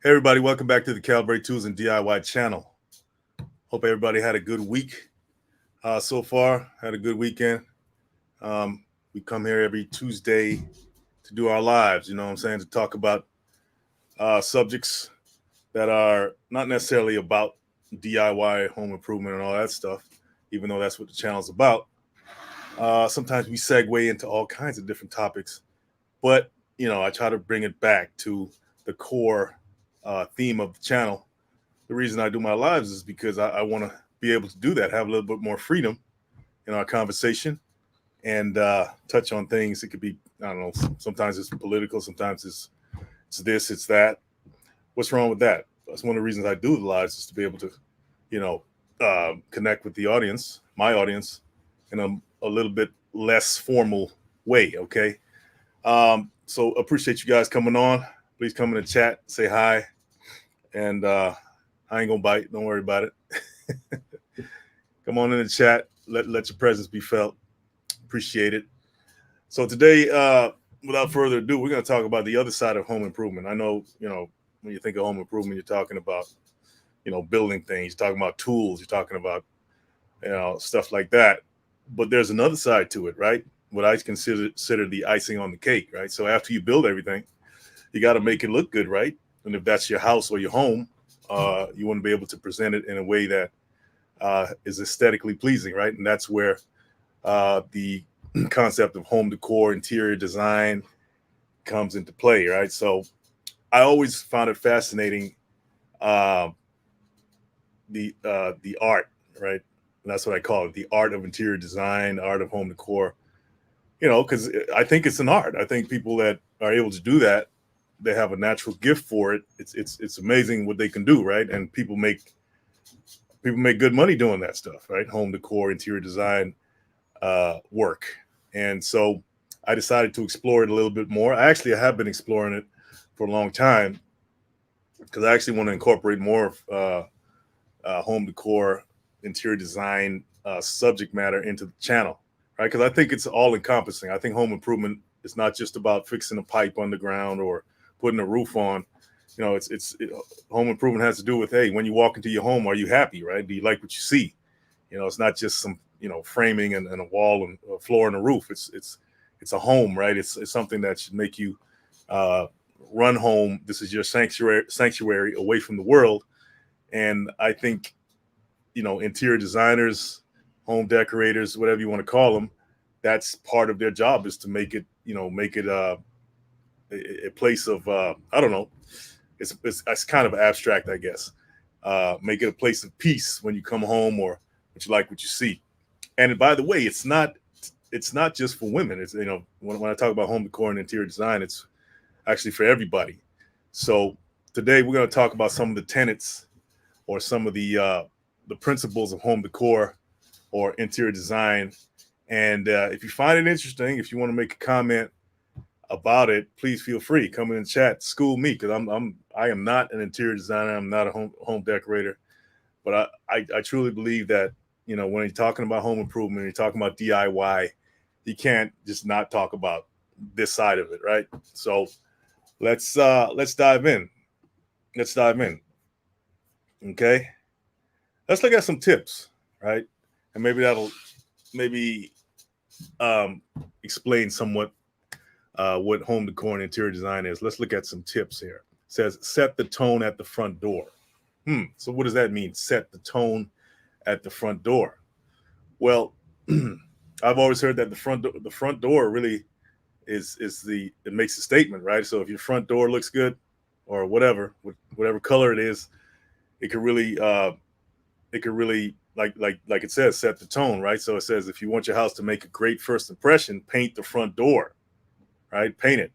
Hey everybody, welcome back to the Calibrate Tools and DIY channel. Hope everybody had a good week so far. Had a good weekend. We come here every Tuesday to do our lives. You know what I'm saying? To talk about subjects that are not necessarily about DIY, home improvement, and all that stuff. Even though that's what the channel's about. Sometimes we segue into all kinds of different topics, but I try to bring it back to the core theme of the channel. The reason I do my lives is because I want to be able to do that, have a little bit more freedom in our conversation, and touch on things. It could be, I don't know, sometimes it's political, sometimes it's this, it's that. What's wrong with that? That's one of the reasons I do the lives, is to be able to, connect with the audience, my audience, in a little bit less formal way. Okay. So appreciate you guys coming on. Please come in the chat, say hi, and I ain't gonna bite. Don't worry about it. Come on in the chat. Let your presence be felt. Appreciate it. So today, without further ado, we're gonna talk about the other side of home improvement. I know, when you think of home improvement, you're talking about, building things. You're talking about tools. You're talking about, stuff like that. But there's another side to it, right? What I consider the icing on the cake, right? So after you build everything, you got to make it look good, right? And if that's your house or your home, you want to be able to present it in a way that is aesthetically pleasing, right? And that's where the concept of home decor, interior design comes into play, right? So I always found it fascinating, uh, the art, right? And that's what I call it, the art of interior design, art of home decor. Because I think it's an art. I think people that are able to do that, they have a natural gift for it. It's amazing what they can do, right? And people make good money doing that stuff, right? Home decor, interior design work. And so I decided to explore it a little bit more. I have been exploring it for a long time because I actually want to incorporate more of home decor, interior design subject matter into the channel, right? Because I think it's all encompassing. I think home improvement is not just about fixing a pipe underground or putting a roof on. Home improvement has to do with, hey, when you walk into your home, are you happy, right? Do you like what you see? It's not just some framing and a wall and a floor and a roof. It's a home, right? It's something that should make you uh, run home. This is your sanctuary away from the world. And I think interior designers, home decorators, whatever you want to call them, that's part of their job, is to make it a place of I don't know. It's kind of abstract, I guess. Make it a place of peace when you come home, or what you like, what you see. And by the way, it's not just for women. It's when I talk about home decor and interior design, it's actually for everybody. So today we're going to talk about some of the tenets, or some of the principles of home decor or interior design. And if you find it interesting, if you want to make a comment about it, please feel free. Come in the chat, school me, because I am not an interior designer. I'm not a home decorator, but I truly believe that when you're talking about home improvement, you're talking about DIY, you can't just not talk about this side of it, right? So let's dive in. Let's dive in. Okay, let's look at some tips, right? And maybe that'll maybe um, explain somewhat what home decor and interior design is. Let's look at some tips here. It says set the tone at the front door. So what does that mean? Set the tone at the front door. Well, I've always heard that the front door really it makes a statement, right? So if your front door looks good, or whatever color it is, it could really like it says, set the tone, right? So it says, if you want your house to make a great first impression, paint the front door, right? Paint it.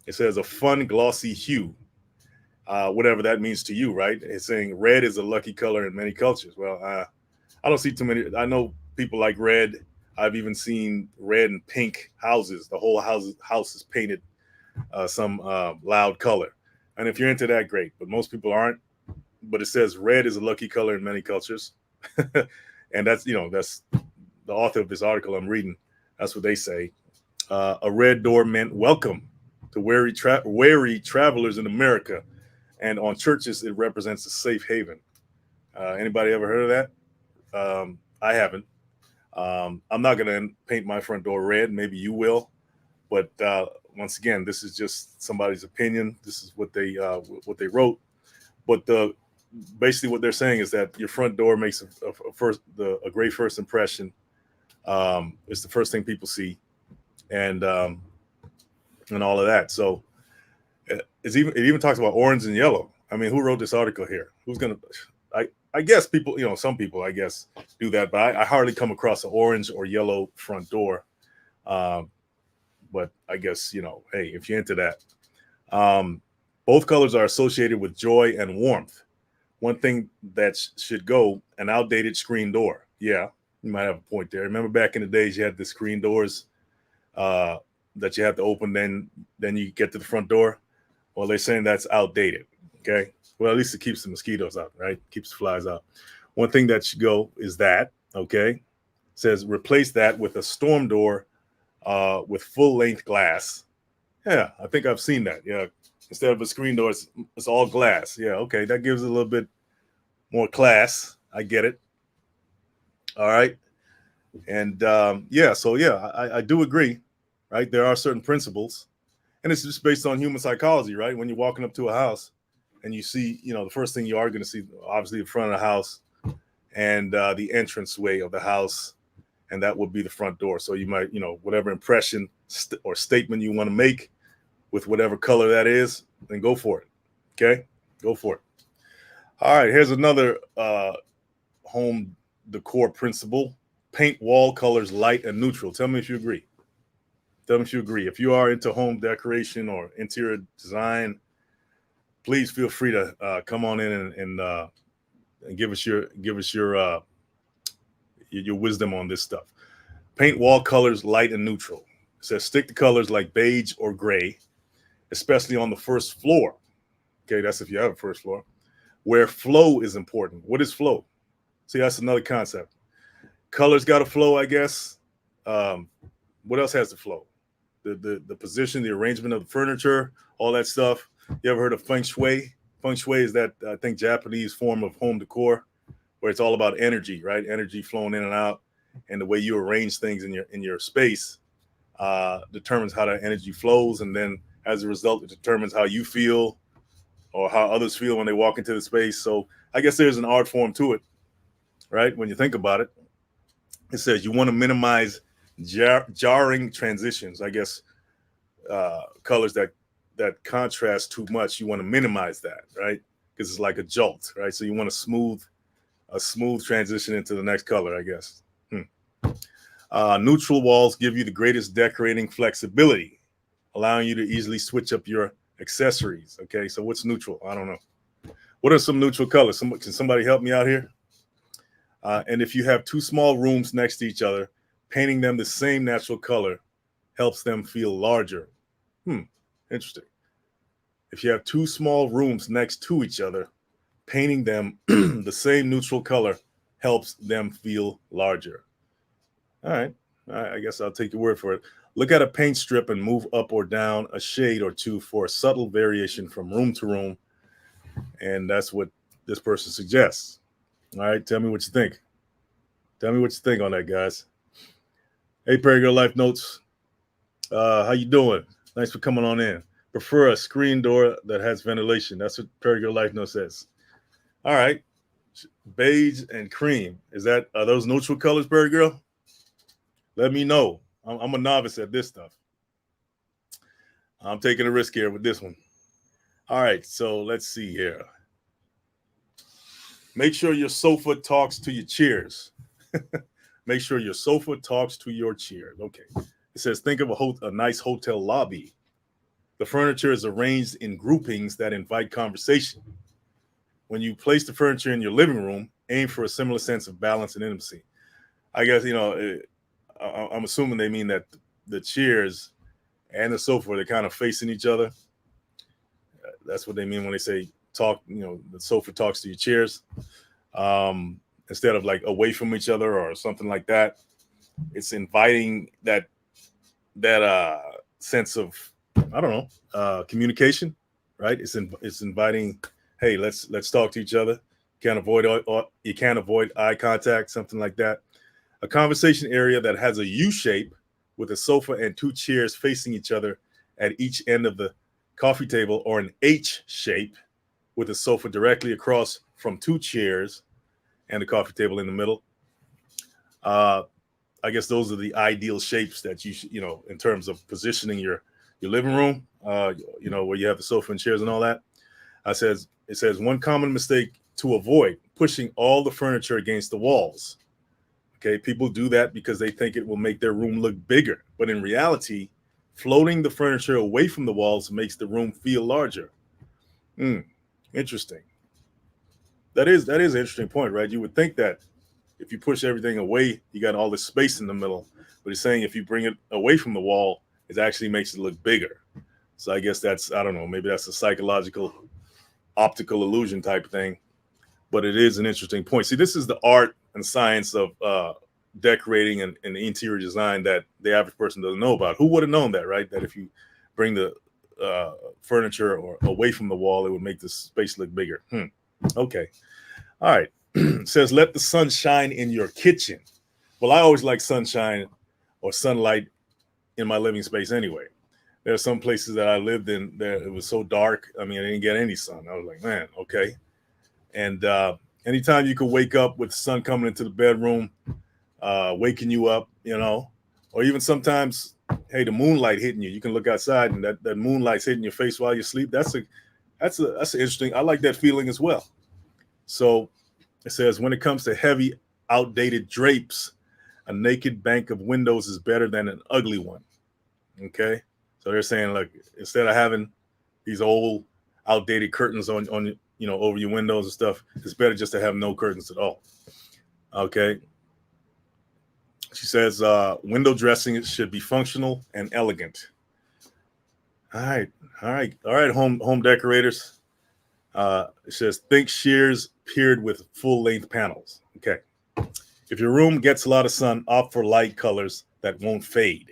It says a fun glossy hue, whatever that means to you, right? It's saying red is a lucky color in many cultures. Well, I don't see too many. I know people like red. I've even seen red and pink houses. The whole house is painted some loud color. And if you're into that, great. But most people aren't. But it says red is a lucky color in many cultures. And that's the author of this article I'm reading. That's what they say. A red door meant welcome to wary travelers in America. And on churches, it represents a safe haven. Anybody ever heard of that? I haven't. I'm not going to paint my front door red. Maybe you will. But once again, this is just somebody's opinion. This is what they wrote. But basically what they're saying is that your front door makes a great first impression. It's the first thing people see, and all of that. So it even talks about orange and yellow. I mean, who wrote this article here? Who's gonna? I guess people, some people, I guess, do that, but I hardly come across an orange or yellow front door. But I guess, hey, if you're into that. Both colors are associated with joy and warmth. One thing that should go, an outdated screen door. Yeah, you might have a point there. Remember back in the days, you had the screen doors that you have to open, then you get to the front door. Well, they're saying that's outdated. Okay. Well, at least it keeps the mosquitoes out, right? Keeps the flies out. One thing that should go is that, okay? It says replace that with a storm door with full-length glass. Yeah, I think I've seen that. Yeah, instead of a screen door, it's all glass. Yeah, okay, that gives it a little bit more class. I get it. All right. And I do agree, right? There are certain principles, and it's just based on human psychology, right? When you're walking up to a house and you see, the first thing you are going to see, obviously, the front of the house and the entranceway of the house, and that would be the front door. So you might, whatever impression or statement you want to make with whatever color that is, then go for it. Okay, go for it. All right, here's another home decor principle: paint wall colors light and neutral. Tell me if you agree. Tell me if you agree. If you are into home decoration or interior design, please feel free to come on in and give us your wisdom on this stuff. Paint wall colors light and neutral. It says stick to colors like beige or gray, especially on the first floor. Okay, that's if you have a first floor, where flow is important. What is flow? See, that's another concept. Colors got to flow, I guess. What else has to flow? The position, the arrangement of the furniture, all that stuff. You ever heard of feng shui? Feng shui is that, I think, Japanese form of home decor, where it's all about energy, right? Energy flowing in and out, and the way you arrange things in your space determines how that energy flows, and then as a result, it determines how you feel or how others feel when they walk into the space. So I guess there's an art form to it, right? When you think about it, it says you want to minimize jarring transitions. I guess colors that contrast too much, you want to minimize that, right? Because it's like a jolt, right? So you want a smooth transition into the next color, I guess. Neutral walls give you the greatest decorating flexibility, allowing you to easily switch up your accessories. Okay, so what's neutral? I don't know. What are some neutral colors? Can somebody help me out here? And if you have two small rooms next to each other, painting them the same natural color helps them feel larger. Interesting. If you have two small rooms next to each other, painting them the same neutral color helps them feel larger. All right. I guess I'll take your word for it. Look at a paint strip and move up or down a shade or two for a subtle variation from room to room. And that's what this person suggests. All right. Tell me what you think. Tell me what you think on that, guys. Hey, Perry Girl Life Notes. How you doing? Thanks for coming on in. Prefer a screen door that has ventilation. That's what Perry Girl Life Note says. All right. Beige and cream. Are those neutral colors, Perry Girl? Let me know. I'm a novice at this stuff. I'm taking a risk here with this one. All right, so let's see here. Make sure your sofa talks to your chairs. Make sure your sofa talks to your chairs. Okay. It says, think of a nice hotel lobby. The furniture is arranged in groupings that invite conversation. When you place the furniture in your living room, aim for a similar sense of balance and intimacy. I guess, I'm assuming they mean that the chairs and the sofa, they're kind of facing each other. That's what they mean when they say talk, the sofa talks to your chairs. Instead of like away from each other or something like that. It's inviting that sense of, I don't know, communication. right? It's inviting, hey, let's talk to each other. You can't avoid eye contact, something like that. A conversation area that has a U shape with a sofa and two chairs facing each other at each end of the coffee table, or an H shape with a sofa directly across from two chairs and the coffee table in the middle. Uh, I guess those are the ideal shapes that in terms of positioning your living room. Where you have the sofa and chairs and all that. It says one common mistake to avoid: pushing all the furniture against the walls. Okay, people do that because they think it will make their room look bigger, but in reality, floating the furniture away from the walls makes the room feel larger. Hmm, interesting. That is an interesting point, right? You would think that if you push everything away, you got all this space in the middle. But he's saying if you bring it away from the wall, it actually makes it look bigger. So I guess that's, I don't know, maybe that's a psychological optical illusion type thing. But it is an interesting point. See, this is the art and science of decorating and interior design that the average person doesn't know about. Who would have known that, right? That if you bring the furniture or away from the wall, it would make the space look bigger. Okay. All right. It says, let the sun shine in your kitchen. Well, I always like sunshine or sunlight in my living space anyway. There are some places that I lived in there, it was so dark. I mean, I didn't get any sun. I was like, man, okay. And anytime you could wake up with the sun coming into the bedroom, waking you up, or even sometimes, hey, the moonlight hitting you. You can look outside and that moonlight's hitting your face while you sleep. That's interesting. I like that feeling as well. So it says, when it comes to heavy, outdated drapes, a naked bank of windows is better than an ugly one. Okay. So they're saying, look, instead of having these old, outdated curtains on over your windows and stuff, it's better just to have no curtains at all. Okay. She says, window dressing should be functional and elegant. All right. Home decorators. It says, think shears paired with full length panels. Okay. If your room gets a lot of sun, opt for light colors that won't fade.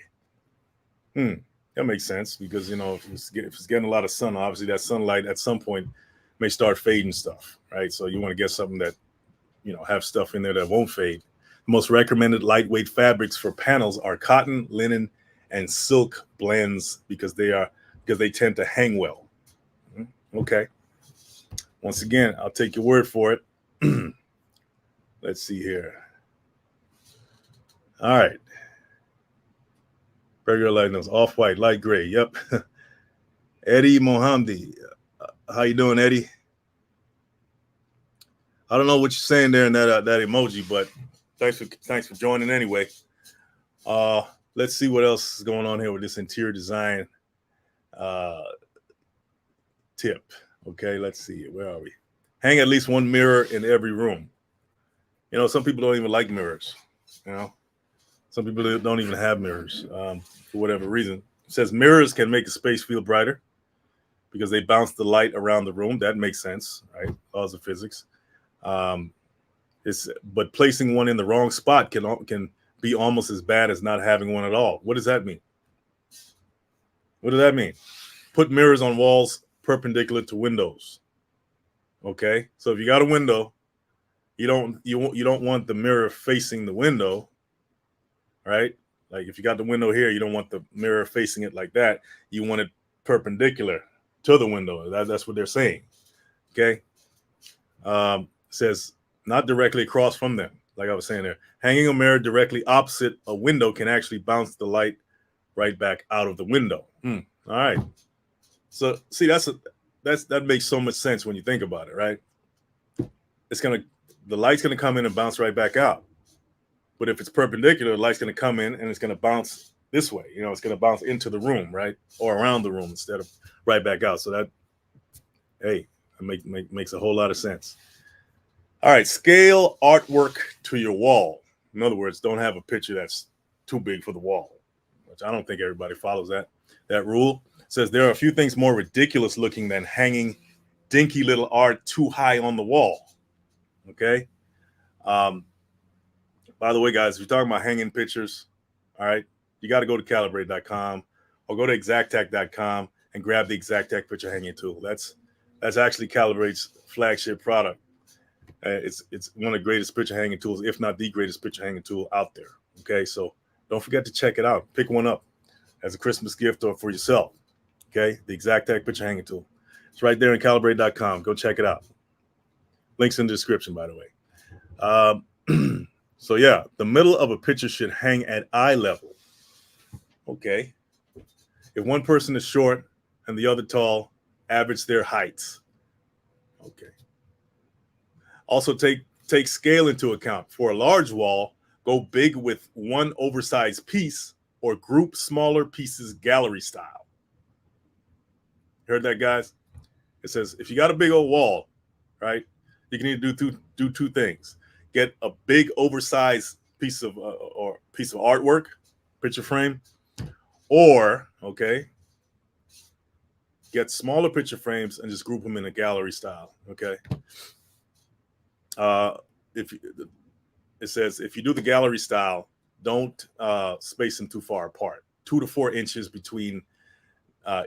That makes sense because, if it's getting a lot of sun, obviously that sunlight at some point may start fading stuff, right? So you want to get something that, have stuff in there that won't fade. The most recommended lightweight fabrics for panels are cotton, linen, and silk blends because they tend to hang well. Okay. Once again, I'll take your word for it. Let's see here. All right. Regular light nose, off-white, light gray. Yep. Eddie Mohamdi. How you doing, Eddie? I don't know what you're saying there in that emoji, but thanks for joining anyway. Let's see what else is going on here with this interior design tip. Okay, let's see. Where are we? Hang at least one mirror in every room. Some people don't even like mirrors. Some people don't even have mirrors for whatever reason. It says mirrors can make a space feel brighter because they bounce the light around the room. That makes sense, right? Laws of physics. But placing one in the wrong spot can be almost as bad as not having one at all. What does that mean? What does that mean? Put mirrors on walls perpendicular to windows. Okay, so if you got a window, you don't want the mirror facing the window, right? Like if you got the window here, you don't want the mirror facing it like that. You want it perpendicular to the window. That's what they're saying. Okay. Says not directly across from them. Like I was saying there, hanging a mirror directly opposite a window can actually bounce the light right back out of the window. All right. So see, that makes so much sense when you think about it, right? The light's gonna come in and bounce right back out. But if it's perpendicular, the light's gonna come in and it's gonna bounce this way. It's gonna bounce into the room, right? Or around the room instead of right back out. So that makes a whole lot of sense. All right, scale artwork to your wall. In other words, don't have a picture that's too big for the wall, which I don't think everybody follows that rule. It says there are a few things more ridiculous looking than hanging dinky little art too high on the wall. Okay. By the way, guys, if you're talking about hanging pictures, all right, you got to go to calibrate.com or go to exactac.com and grab the Exactech picture hanging tool. That's actually Calibrate's flagship product. It's one of the greatest picture hanging tools, if not the greatest picture hanging tool out there. Okay, so don't forget to check it out. Pick one up as a Christmas gift or for yourself. Okay, the Exactech picture hanging tool. It's right there in calibrate.com. Go check it out. Links in the description, by the way. So yeah, the middle of a picture should hang at eye level. Okay. If one person is short and the other tall, average their heights. Okay. Also take scale into account. For a large wall, go big with one oversized piece or group smaller pieces gallery style. Heard that, guys? It says if you got a big old wall, right, you can either do two things. Get a big oversized piece of artwork, picture frame, or okay, get smaller picture frames and just group them in a gallery style. Okay. If it says if you do the gallery style, don't space them too far apart. 2 to 4 inches between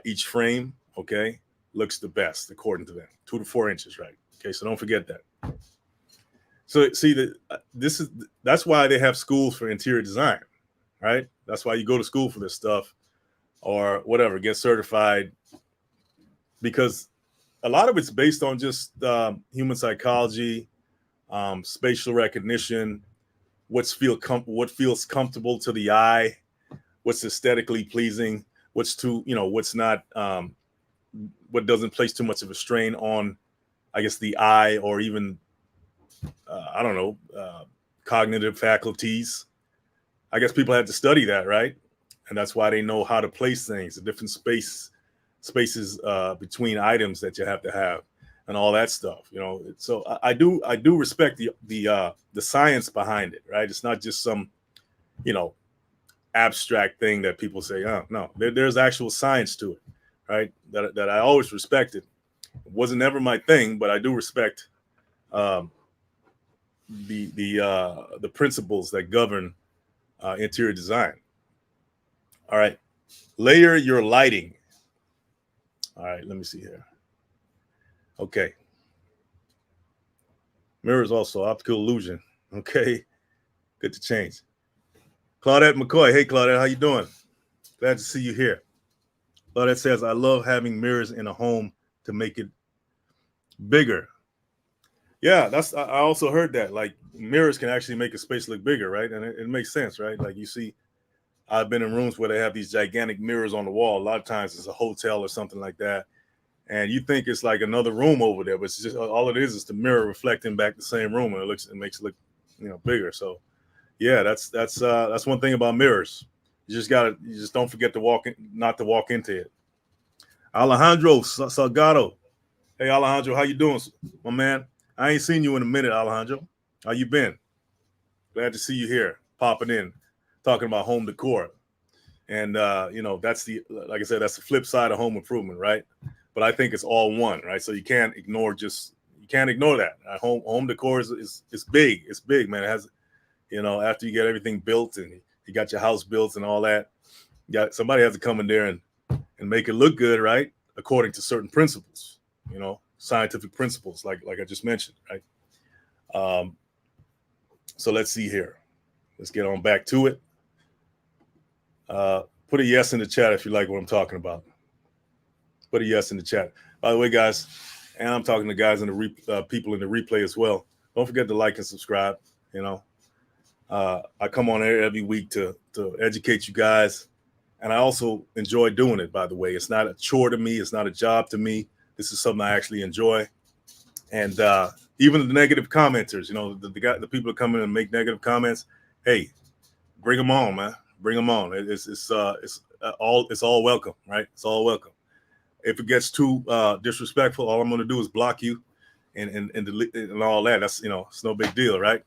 each frame. Okay, looks the best according to them. 2 to 4 inches, right? Okay, so don't forget that. So see that's why they have schools for interior design, right? That's why you go to school for this stuff or whatever, get certified, because a lot of it's based on just human psychology, spatial recognition, what feels comfortable to the eye, what's aesthetically pleasing, what's not, what doesn't place too much of a strain on, I guess, the eye or even I don't know, cognitive faculties. I guess people had to study that, right? And that's why they know how to place things, the different spaces between items that you have to have, and all that stuff. So I do respect the science behind it, right? It's not just some, abstract thing that people say, oh no, there's actual science to it, right? That I always respected. It wasn't ever my thing, but I do respect the principles that govern interior design. All right, layer your lighting. All right, let me see here. Okay, mirrors also optical illusion. Okay, good to change. Claudette McCoy, hey Claudette, how you doing? Glad to see you here. Claudette says, I love having mirrors in a home to make it bigger. Yeah, I also heard that. Like mirrors can actually make a space look bigger, right? And it makes sense, right? Like you see, I've been in rooms where they have these gigantic mirrors on the wall. A lot of times it's a hotel or something like that. And you think it's like another room over there, but it's just all it is the mirror reflecting back the same room, and it makes it look, bigger. So yeah, that's one thing about mirrors. You just don't forget not to walk into it. Alejandro Salgado. Hey Alejandro, how you doing, my man? I ain't seen you in a minute, Alejandro. How you been? Glad to see you here, popping in, talking about home decor. And that's like I said, that's the flip side of home improvement, right? But I think it's all one, right? So you can't ignore that. Home decor is big. It's big, man. It has, after you get everything built and you got your house built and all that, somebody has to come in there and make it look good, right? According to certain principles, scientific principles, like I just mentioned, right? So let's see here. Let's get on back to it. Put a yes in the chat if you like what I'm talking about. Put a yes in the chat. By the way, guys, and I'm talking to guys in the people in the replay as well. Don't forget to like and subscribe. I come on here every week to educate you guys, and I also enjoy doing it. By the way, it's not a chore to me. It's not a job to me. This is something I actually enjoy. And even the negative commenters, the people that come in and make negative comments, hey, bring them on, man. Bring them on. It's all welcome, right? It's all welcome. If it gets too disrespectful, all I'm going to do is block you and delete and all that. That's it's no big deal, right?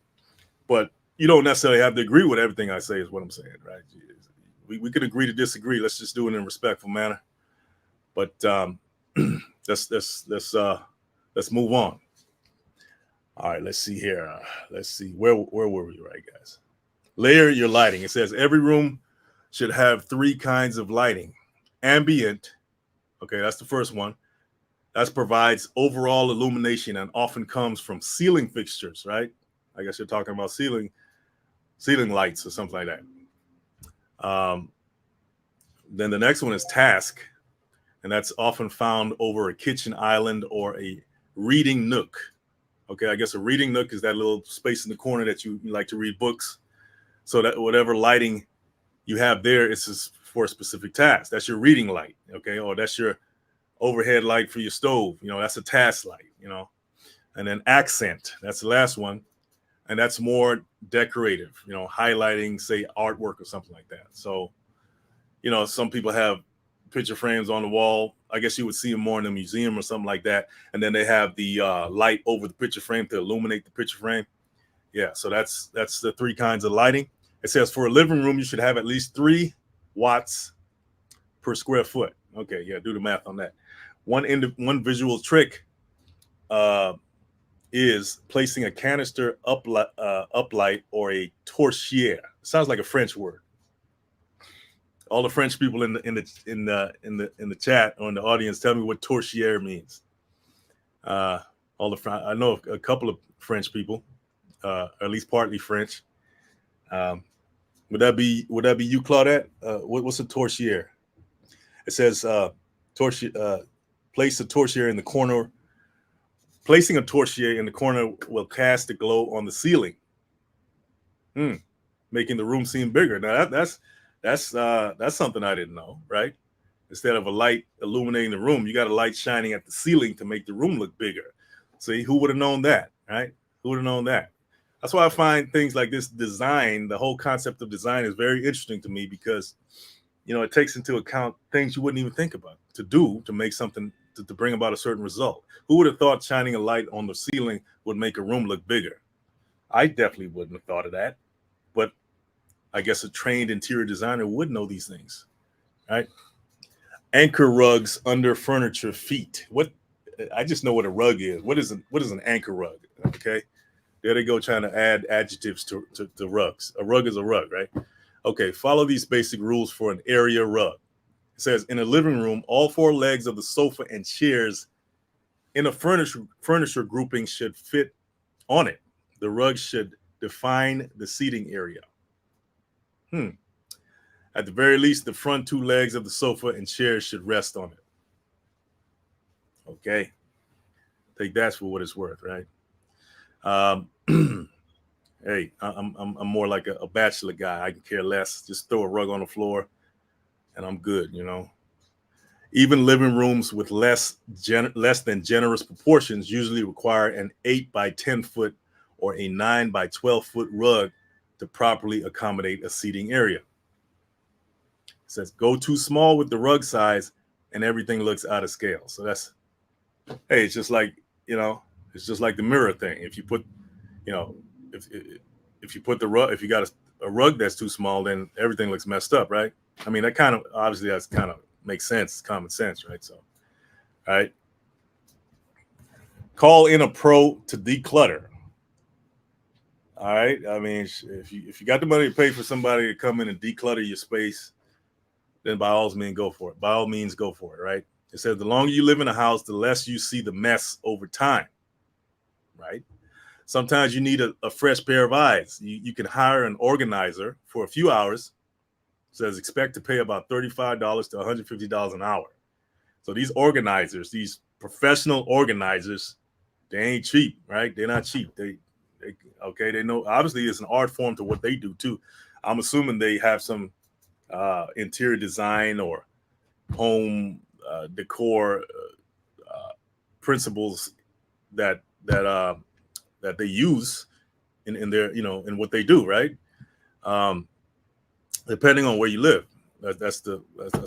But you don't necessarily have to agree with everything I say, is what I'm saying, right? We could agree to disagree. Let's just do it in a respectful manner. But let's move on. All right, let's see here. Let's see where were we, right, guys? Layer your lighting. It says every room should have 3 kinds of lighting: ambient, Okay, that's the first one. That provides overall illumination and often comes from ceiling fixtures, right? I guess you're talking about ceiling lights or something like that. Then the next one is task, and that's often found over a kitchen island or a reading nook. Okay, I guess a reading nook is that little space in the corner that you like to read books. So that whatever lighting you have there is just for a specific task. That's your reading light, okay? Or that's your overhead light for your stove. That's a task light, And then accent, that's the last one. And that's more decorative, highlighting, say, artwork or something like that. So, some people have picture frames on the wall. I guess you would see them more in a museum or something like that. And then they have the light over the picture frame to illuminate the picture frame. Yeah, so that's the three kinds of lighting. It says for a living room, you should have at least 3 watts per square foot. Okay, yeah, do the math on that. One visual trick is placing a canister uplight or a torchiere. Sounds like a French word. All the French people in the chat or in the audience, tell me what torchiere means. I know a couple of French people, or at least partly French. Would that be you, Claudette? What's a torchiere? It says place a torchiere in the corner. Placing a torchiere in the corner will cast a glow on the ceiling, making the room seem bigger. Now that's something I didn't know, right? Instead of a light illuminating the room, you got a light shining at the ceiling to make the room look bigger. See, who would have known that, right? Who would have known that? That's why I find things like this design, the whole concept of design is very interesting to me because, it takes into account things you wouldn't even think about to make something, to bring about a certain result. Who would have thought shining a light on the ceiling would make a room look bigger? I definitely wouldn't have thought of that. But I guess a trained interior designer would know these things, right? Anchor rugs under furniture feet. I just know what a rug is. What is an anchor rug? Okay. There they go trying to add adjectives to rugs. A rug is a rug, right? Okay, follow these basic rules for an area rug. It says in a living room, all 4 legs of the sofa and chairs in a furniture grouping should fit on it. The rug should define the seating area. At the very least, the front 2 legs of the sofa and chairs should rest on it. Okay. Take that for what it's worth, right? Hey, I'm more like a bachelor guy. I can care less. Just throw a rug on the floor and I'm good, Even living rooms with less than generous proportions usually require an 8 by 10 foot or a 9 by 12 foot rug to properly accommodate a seating area. It says go too small with the rug size and everything looks out of scale. So it's just like, it's just like the mirror thing. If you put, if you put the rug, if you got a rug that's too small, then everything looks messed up, right? I mean, that kind of obviously that's kind of makes sense. It's common sense, right? So, all right. Call in a pro to declutter. All right. I mean, if you got the money to pay for somebody to come in and declutter your space, then by all means go for it. By all means, go for it, right? It says the longer you live in a house, the less you see the mess over time, right? Sometimes you need a fresh pair of eyes. You can hire an organizer for a few hours. It says expect to pay about $35 to $150 an hour. So these organizers, these professional organizers, they ain't cheap, right? They're not cheap. They know obviously it's an art form to what they do too. I'm assuming they have some interior design or home decor principles that they use in their, in what they do, right? Depending on where you live, that's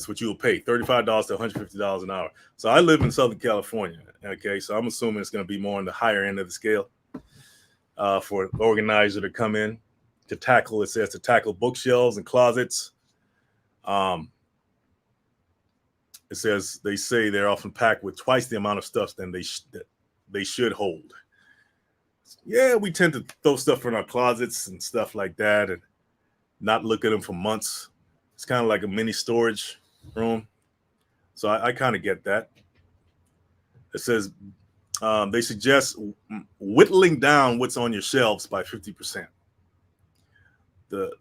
what you will pay, $35 to $150 an hour. So I live in Southern California. Okay, so I'm assuming it's going to be more on the higher end of the scale for an organizer to come in to tackle. It says to tackle bookshelves and closets. It says they say they're often packed with twice the amount of stuff than they should hold. Yeah, we tend to throw stuff in our closets and stuff like that and not look at them for months. It's kind of like a mini storage room. So I kind of get that. It says they suggest whittling down what's on your shelves by 50%.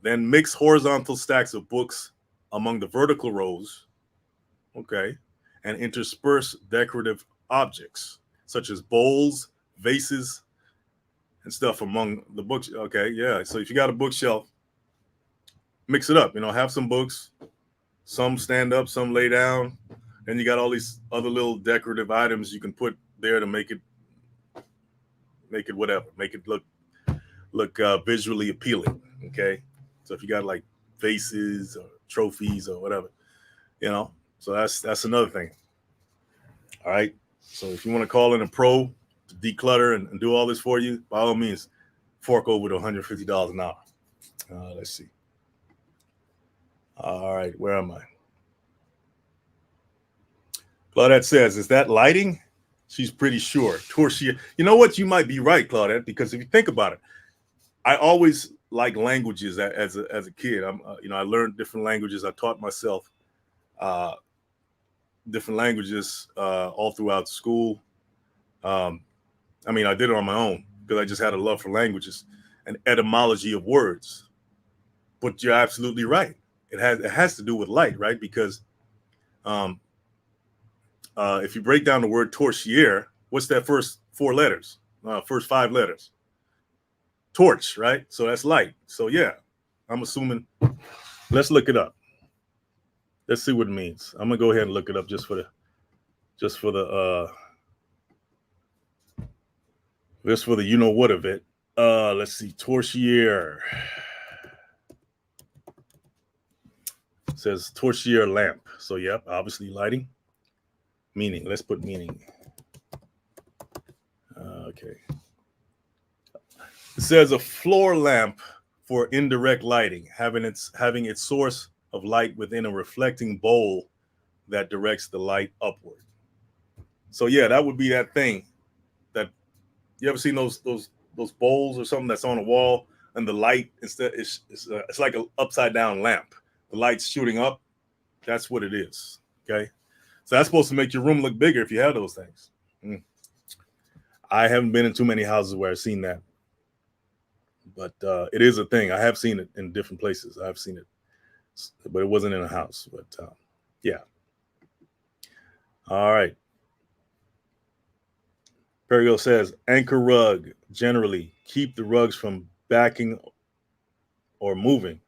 Then mix horizontal stacks of books among the vertical rows, okay, and intersperse decorative objects such as bowls, vases, and stuff among the books. Okay, yeah. So if you got a bookshelf, mix it up. Have some books, some stand up, some lay down, and you got all these other little decorative items you can put there to make it whatever, make it look visually appealing. Okay, so if you got like vases or trophies or whatever, so that's another thing. All right. So if you want to call in a pro to declutter and do all this for you, by all means, fork over to $150 an hour. Let's see. All right, where am I? Claudette says, is that lighting? She's pretty sure. Torsia. You know what? You might be right, Claudette, because if you think about it, I always like languages as a kid. I learned different languages. I taught myself different languages all throughout school. I did it on my own because I just had a love for languages and etymology of words. But you're absolutely right. It has to do with light, right? Because if you break down the word torchère, what's that first four letters? First five letters? Torch, right? So that's light. So yeah, I'm assuming. Let's look it up. Let's see what it means. I'm gonna go ahead and look it up just for the you know what of it. Let's see, torchère. It says torchère lamp. So yep, obviously lighting. Meaning. Let's put meaning. Okay. It says a floor lamp for indirect lighting, having its source of light within a reflecting bowl that directs the light upward. So yeah, that would be that thing that you ever seen those bowls or something that's on a wall and the light instead it's like an upside down lamp. The light's shooting up. That's what it is. Okay. So that's supposed to make your room look bigger if you have those things. I haven't been in too many houses where I've seen that. But it is a thing. I have seen it in different places. I've seen it, but it wasn't in a house. But yeah. All right. Perigo says, anchor rug. Generally, keep the rugs from backing or moving.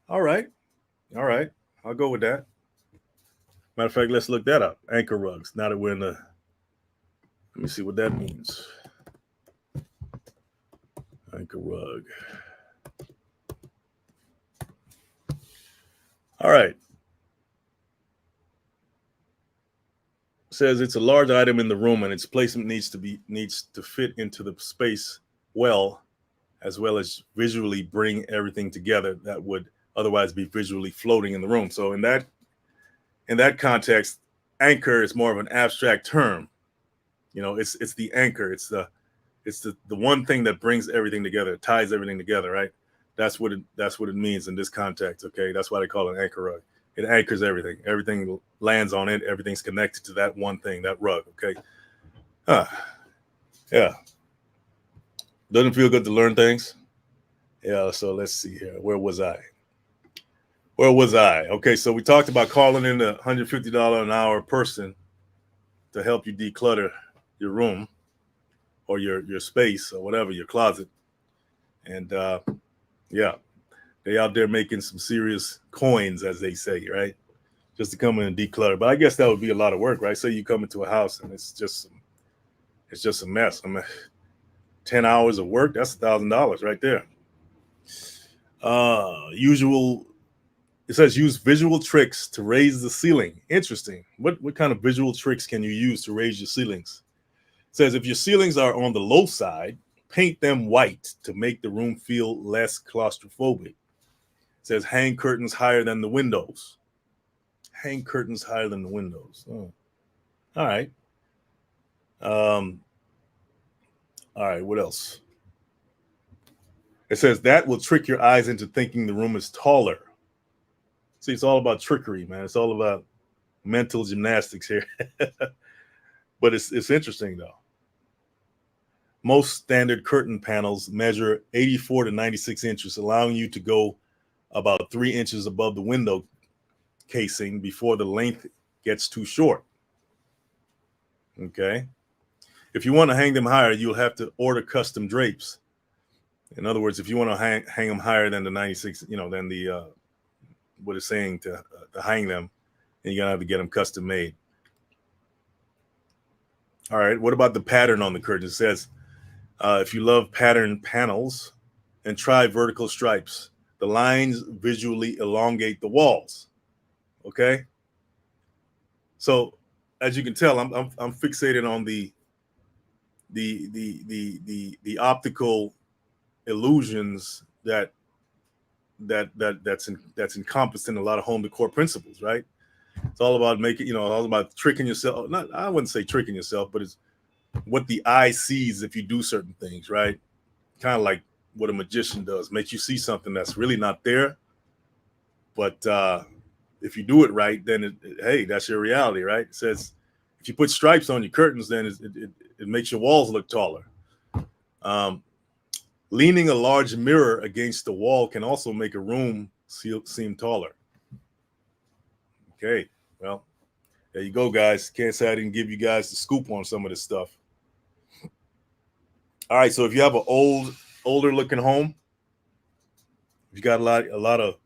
All right. I'll go with that. Matter of fact, let's look that up. Anchor rugs. Now that we're in the, let me see what that means. Anchor rug. All right. Says it's a large item in the room and its placement needs to fit into the space well as visually bring everything together that would otherwise be visually floating in the room. So in that context, anchor is more of an abstract term. It's the anchor. It's the one thing that brings everything together, ties everything together, right? That's what it means in this context. Okay, that's why they call it an anchor rug. It anchors everything. Everything lands on it. Everything's connected to that one thing, that rug. Okay. Yeah. Doesn't feel good to learn things. Yeah. So let's see here. Where was I? Okay. So we talked about calling in a $150 an hour person to help you declutter your room or your space or whatever, your closet. And yeah, they out there making some serious coins, as they say, right? Just to come in and declutter. But I guess that would be a lot of work, right? Say you come into a house and it's just a mess. 10 hours of work, that's $1,000 right there. It says use visual tricks to raise the ceiling. Interesting. What kind of visual tricks can you use to raise your ceilings? It says if your ceilings are on the low side, paint them white to make the room feel less claustrophobic. It says hang curtains higher than the windows. Hang curtains higher than the windows. Oh. All right. All right. What else? It says that will trick your eyes into thinking the room is taller. See, it's all about trickery, man. It's all about mental gymnastics here. But it's interesting though. Most standard curtain panels measure 84 to 96 inches, allowing you to go about 3 inches above the window casing before the length gets too short. Okay. If you want to hang them higher, you'll have to order custom drapes. In other words, if you want to hang them higher than the 96, than the what it's saying to hang them, then you're gonna have to get them custom made. All right. What about the pattern on the curtain? It says, if you love pattern panels, and try vertical stripes. The lines visually elongate the walls. Okay. So as you can tell, I'm fixated on the optical illusions that's encompassed in a lot of home decor principles, right? It's all about making, all about tricking yourself. Not, I wouldn't say tricking yourself, but it's what the eye sees if you do certain things, right? Kind of like what a magician does, makes you see something that's really not there. But if you do it right, then hey, that's your reality, right? It says if you put stripes on your curtains, then it makes your walls look taller. Leaning a large mirror against the wall can also make a room seem taller. Okay, well, there you go, guys. Can't say I didn't give you guys the scoop on some of this stuff. All right, so if you have an older looking home, if you got a lot of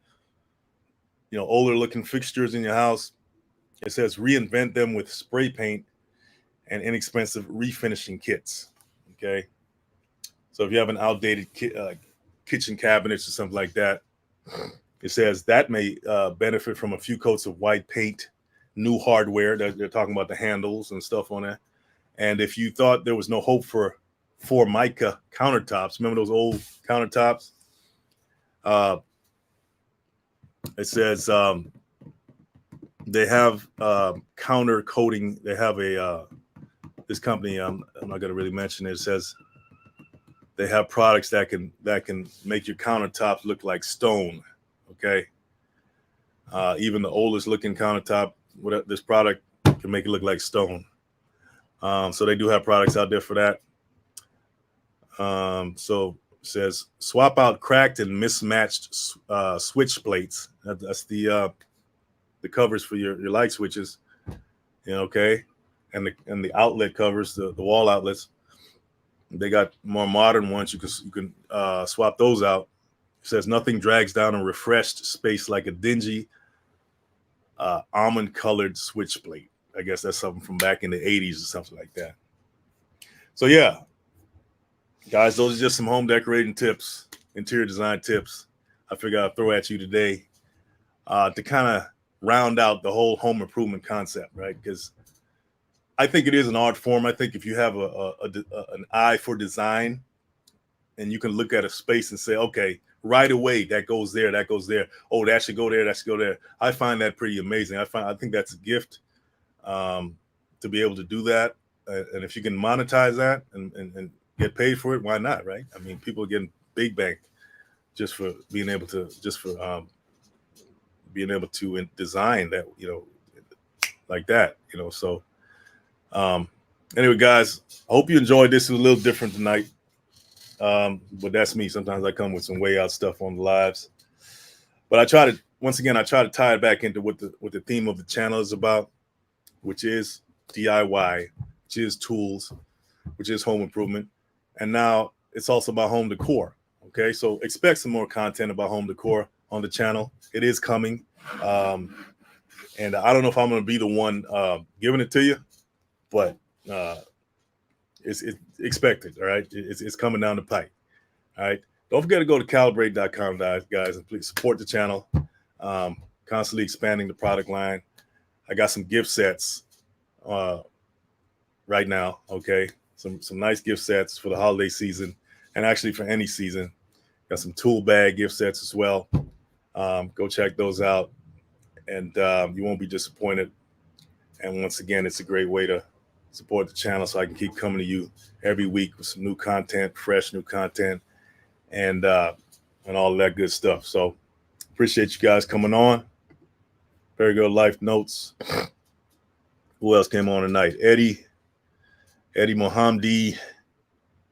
older looking fixtures in your house, it says reinvent them with spray paint and inexpensive refinishing kits. Okay, so if you have an outdated kitchen cabinets or something like that, it says that may benefit from a few coats of white paint, new hardware. They're talking about the handles and stuff on that. And if you thought there was no hope for Formica countertops, remember those old countertops? It says they have counter coating. They have this company. I'm not going to really mention it. It says they have products that can make your countertops look like stone. Okay, even the oldest looking countertop, this product can make it look like stone. So they do have products out there for that. So it says swap out cracked and mismatched switch plates. That's the covers for your light switches. Okay, and the outlet covers, the wall outlets. They got more modern ones. You can swap those out. It says nothing drags down a refreshed space like a dingy almond colored switch plate. I guess that's something from back in the 80s or something like that. So yeah, guys, those are just some home decorating tips, interior design tips I figured I'd throw at you today to kind of round out the whole home improvement concept, right? Because I think it is an art form. I think if you have an eye for design and you can look at a space and say, okay, right away, that goes there, that goes there. Oh, that should go there, that should go there. I find that pretty amazing. I think that's a gift to be able to do that. And if you can monetize that and get paid for it, why not, right? I mean, people are getting big bank just for being able to design that, like that, so anyway, guys, I hope you enjoyed this. It was a little different tonight. But that's me. Sometimes I come with some way out stuff on the lives. But I try to tie it back into what the theme of the channel is about, which is DIY, which is tools, which is home improvement. And now it's also about home decor. Okay, so expect some more content about home decor on the channel. It is coming. And I don't know if I'm going to be the one giving it to you, but it's expected. All right, it's coming down the pipe. All right, don't forget to go to calibrate.com, guys, and please support the channel. Constantly expanding the product line. I got some gift sets right now. Okay, some nice gift sets for the holiday season, and actually for any season. Got some tool bag gift sets as well. Go check those out, and you won't be disappointed. And once again, it's a great way to support the channel so I can keep coming to you every week with some new content, fresh new content, and all that good stuff. So appreciate you guys coming on. Very good life notes. Who else came on tonight? Eddie Mohamdi,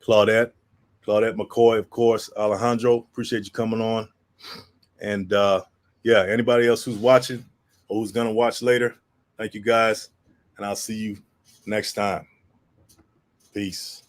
Claudette McCoy, of course. Alejandro, appreciate you coming on. And yeah, anybody else who's watching or who's gonna watch later, thank you guys, and I'll see you next time. Peace.